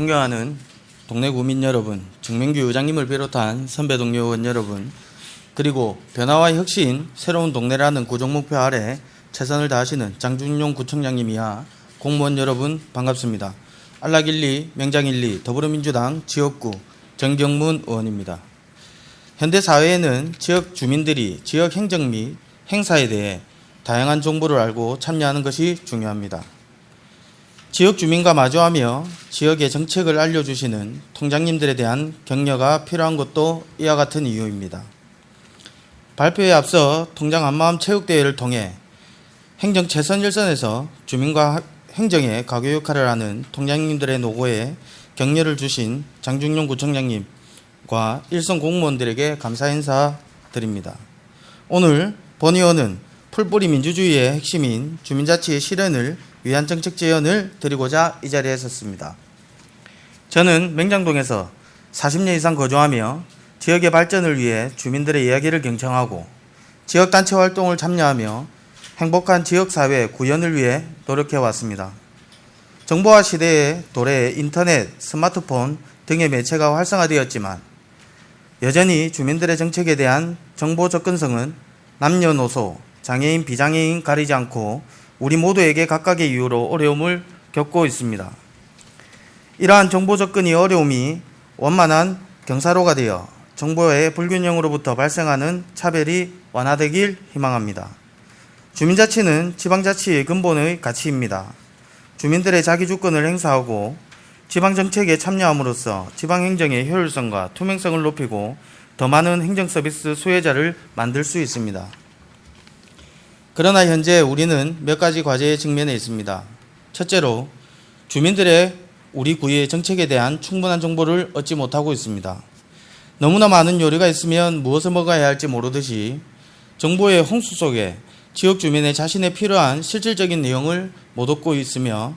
존경하는 동네 구민 여러분, 정명규 의장님을 비롯한 선배 동료 의원 여러분, 그리고 변화와 혁신, 새로운 동네라는 구정 목표 아래 최선을 다하시는 장준용 구청장님이야 공무원 여러분 반갑습니다. 안락일리, 명장일리, 더불어민주당 지역구 정경문 의원입니다. 현대 사회에는 지역 주민들이 지역 행정 및 행사에 대해 다양한 정보를 알고 참여하는 것이 중요합니다. 지역 주민과 마주하며 지역의 정책을 알려주시는 통장님들에 대한 격려가 필요한 것도 이와 같은 이유입니다. 발표에 앞서 통장 한마음 체육대회를 통해 행정 최선 일선에서 주민과 행정의 가교 역할을 하는 통장님들의 노고에 격려를 주신 장준용 구청장님과 일선 공무원들에게 감사 인사 드립니다. 오늘 본 의원은 풀뿌리 민주주의의 핵심인 주민자치의 실현을 위한 정책 제언을 드리고자 이 자리에 섰습니다. 저는 맹장동에서 40년 이상 거주하며 지역의 발전을 위해 주민들의 이야기를 경청하고 지역단체 활동을 참여하며 행복한 지역사회 구현을 위해 노력해왔습니다. 정보화 시대의 도래에 인터넷, 스마트폰 등의 매체가 활성화되었지만 여전히 주민들의 정책에 대한 정보 접근성은 남녀노소, 장애인, 비장애인 가리지 않고 우리 모두에게 각각의 이유로 어려움을 겪고 있습니다. 이러한 정보 접근이 어려움이 원만한 경사로가 되어 정보의 불균형으로부터 발생하는 차별이 완화되길 희망합니다. 주민자치는 지방자치의 근본의 가치입니다. 주민들의 자기주권을 행사하고 지방정책에 참여함으로써 지방행정의 효율성과 투명성을 높이고 더 많은 행정서비스 수혜자를 만들 수 있습니다. 그러나 현재 우리는 몇 가지 과제에 직면해 있습니다. 첫째로 주민들의 우리 구의 정책에 대한 충분한 정보를 얻지 못하고 있습니다. 너무나 많은 요리가 있으면 무엇을 먹어야 할지 모르듯이 정보의 홍수 속에 지역 주민의 자신의 필요한 실질적인 내용을 못 얻고 있으며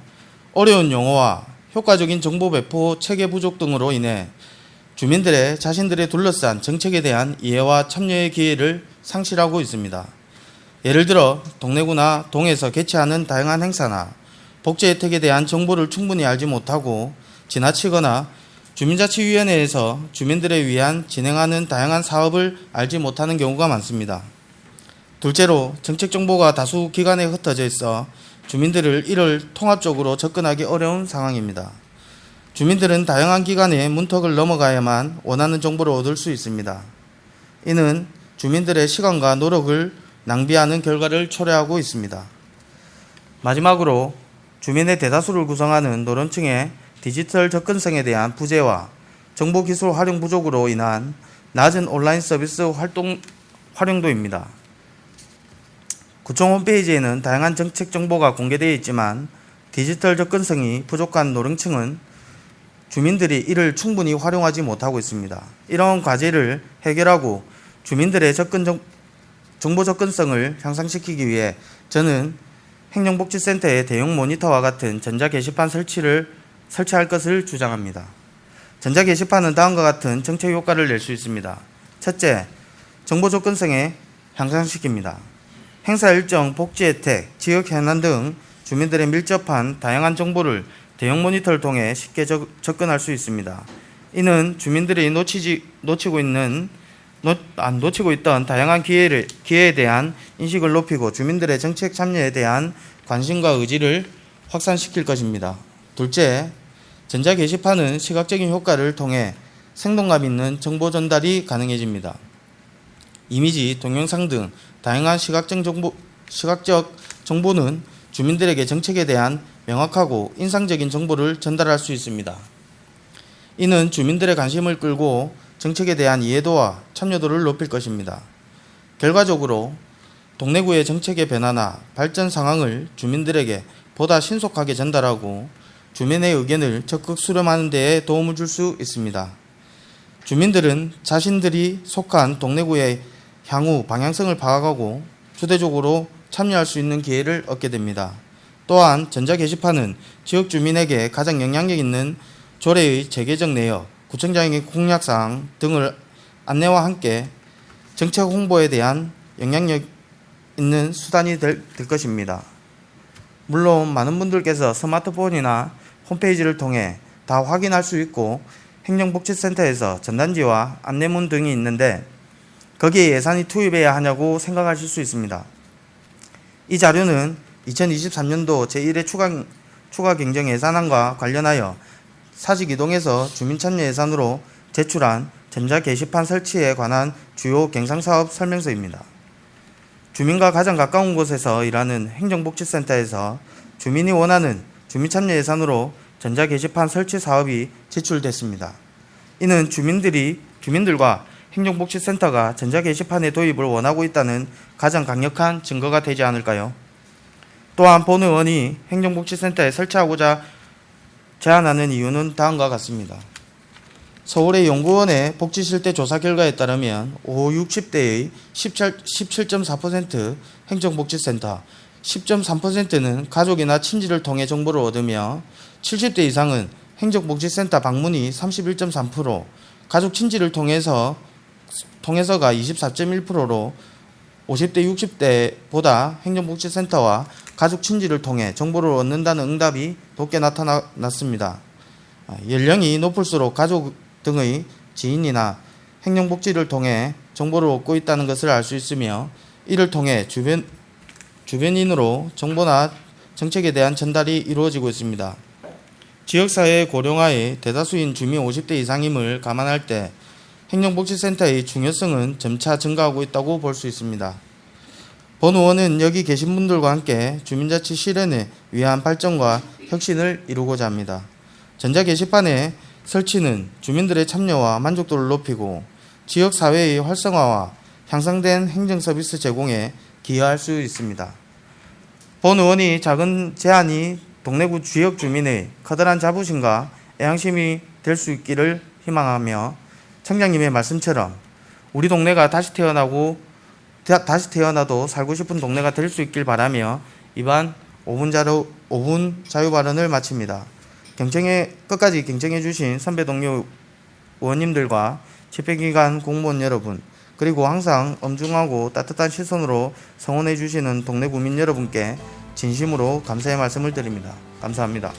어려운 용어와 효과적인 정보 배포 체계 부족 등으로 인해 주민들의 자신들의 둘러싼 정책에 대한 이해와 참여의 기회를 상실하고 있습니다. 예를 들어 동네구나 동에서 개최하는 다양한 행사나 복지 혜택에 대한 정보를 충분히 알지 못하고 지나치거나 주민자치위원회에서 주민들을 위한 진행하는 다양한 사업을 알지 못하는 경우가 많습니다. 둘째로 정책 정보가 다수 기관에 흩어져 있어 주민들을 이를 통합적으로 접근하기 어려운 상황입니다. 주민들은 다양한 기관의 문턱을 넘어가야만 원하는 정보를 얻을 수 있습니다. 이는 주민들의 시간과 노력을 낭비하는 결과를 초래하고 있습니다. 마지막으로 주민의 대다수를 구성하는 노론층의 디지털 접근성에 대한 부재와 정보기술 활용 부족으로 인한 낮은 온라인 서비스 활용도입니다. 구청 홈페이지에는 다양한 정책 정보가 공개되어 있지만 디지털 접근성이 부족한 노령층은 주민들이 이를 충분히 활용하지 못하고 있습니다. 이러한 과제를 해결하고 주민들의 정보 접근성을 향상시키기 위해 저는 행정복지센터의 대형 모니터와 같은 전자 게시판 설치할 것을 주장합니다. 전자 게시판은 다음과 같은 정책 효과를 낼 수 있습니다. 첫째, 정보 접근성에 향상시킵니다. 행사 일정, 복지 혜택, 지역 현안 등 주민들의 밀접한 다양한 정보를 대형 모니터를 통해 쉽게 접근할 수 있습니다. 이는 주민들이 놓치고 있던 다양한 기회에 대한 인식을 높이고 주민들의 정책 참여에 대한 관심과 의지를 확산시킬 것입니다. 둘째, 전자 게시판은 시각적인 효과를 통해 생동감 있는 정보 전달이 가능해집니다. 이미지, 동영상 등 다양한 시각적 정보는 주민들에게 정책에 대한 명확하고 인상적인 정보를 전달할 수 있습니다. 이는 주민들의 관심을 끌고 정책에 대한 이해도와 참여도를 높일 것입니다. 결과적으로 동네구의 정책의 변화나 발전 상황을 주민들에게 보다 신속하게 전달하고 주민의 의견을 적극 수렴하는 데에 도움을 줄 수 있습니다. 주민들은 자신들이 속한 동네구의 향후 방향성을 파악하고 주도적으로 참여할 수 있는 기회를 얻게 됩니다. 또한 전자 게시판은 지역 주민에게 가장 영향력 있는 조례의 재개정 내역, 구청장의 공약사항 등을 안내와 함께 정책 홍보에 대한 영향력 있는 수단이 될 것입니다. 물론 많은 분들께서 스마트폰이나 홈페이지를 통해 다 확인할 수 있고 행정복지센터에서 전단지와 안내문 등이 있는데 거기에 예산이 투입해야 하냐고 생각하실 수 있습니다. 이 자료는 2023년도 제1회 추가 경정 예산안과 관련하여 사직 이동에서 주민참여 예산으로 제출한 전자 게시판 설치에 관한 주요 경상사업 설명서입니다. 주민과 가장 가까운 곳에서 일하는 행정복지센터에서 주민이 원하는 주민참여 예산으로 전자 게시판 설치 사업이 제출됐습니다. 이는 주민들과 행정복지센터가 전자 게시판의 도입을 원하고 있다는 가장 강력한 증거가 되지 않을까요? 또한 본 의원이 행정복지센터에 설치하고자 제안하는 이유는 다음과 같습니다. 서울의 연구원의 복지실태 조사 결과에 따르면 5-60대의 17.4% 행정복지센터, 10.3%는 가족이나 친지를 통해 정보를 얻으며 70대 이상은 행정복지센터 방문이 31.3%, 가족 친지를 통해서가 24.1%로 50대 60대보다 행정복지센터와 가족 친지를 통해 정보를 얻는다는 응답이 높게 나타났습니다. 연령이 높을수록 가족 등의 지인이나 행정복지를 통해 정보를 얻고 있다는 것을 알 수 있으며 이를 통해 주변인으로 정보나 정책에 대한 전달이 이루어지고 있습니다. 지역사회의 고령화에 대다수인 주민 50대 이상임을 감안할 때 행정복지센터의 중요성은 점차 증가하고 있다고 볼 수 있습니다. 본 의원은 여기 계신 분들과 함께 주민자치 실현에 위한 발전과 혁신을 이루고자 합니다. 전자 게시판의 설치는 주민들의 참여와 만족도를 높이고 지역사회의 활성화와 향상된 행정서비스 제공에 기여할 수 있습니다. 본 의원이 작은 제안이 동래구 지역 주민의 커다란 자부심과 애향심이 될 수 있기를 희망하며 청장님의 말씀처럼 우리 동네가 다시 태어나도 살고 싶은 동네가 될 수 있길 바라며 이번 5분 자유 발언을 마칩니다. 끝까지 경청해 주신 선배 동료 의원님들과 집행기관 공무원 여러분, 그리고 항상 엄중하고 따뜻한 시선으로 성원해 주시는 동네 구민 여러분께 진심으로 감사의 말씀을 드립니다. 감사합니다.